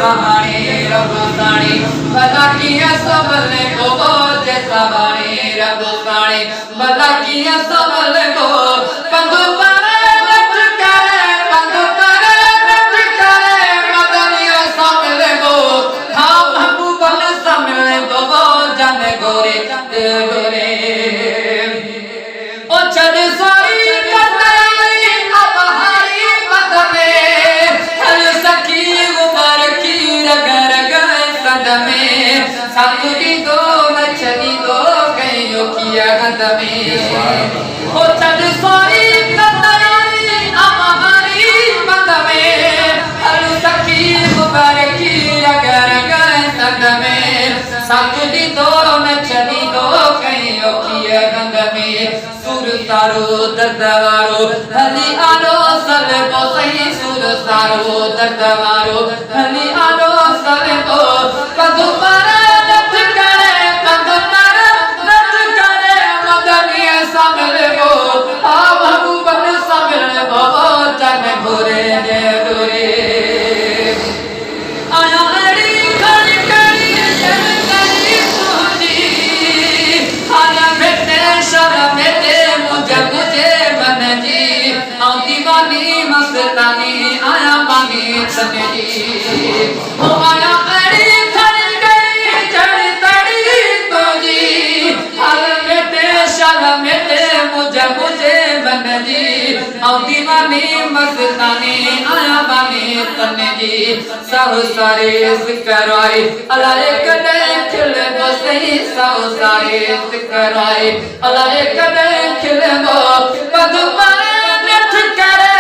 सहारे रब साणी भला किया सबले को जे सहारे रब साणी भला किया सबले को पंधु पारे नच करे पंधु पारे नच करे मदनिया सबले को हाँ महबूबन सबले को जन गोरे गोरे ओ चढ़ सोई कतई अब हरी बदले हर सखी उमर की रग रग सद में सातुरी दो नचली दो कईयो किया गंद में ओ चढ़ सोई कतई अब हरी बदले हर सखी उमर की रग रग सद में सातुरी दो नचली दो कईयो किया गंद में सुर तारो दर्दवारो हली आलो सल को सही सुर तारो दर्दवारो हली आलो सल को कंधु पर नच करे कंधु पर नच करे मदनिया सामल को आ महबूबन सामल को जन गोरे ने गोरे आया अड़ी खड़ी खड़ी जन करी तुझी आया बेटे शर्म दे मुझे मन जी आओ दीवानी मस्तानी आया मांगी तने जी ओ आया अड़ी खड़ी गई जड़ तड़ी तो जी हर बेटे शर्म दे मुझे मन जी आओ दीवानी मस्तानी आया मांगी तने जी सब सारे जिक्र आए अल्लाह एक दे खिले वो सही सब सारे जिक्र आए अल्लाह एक दे खिले वो पद मारे नच करे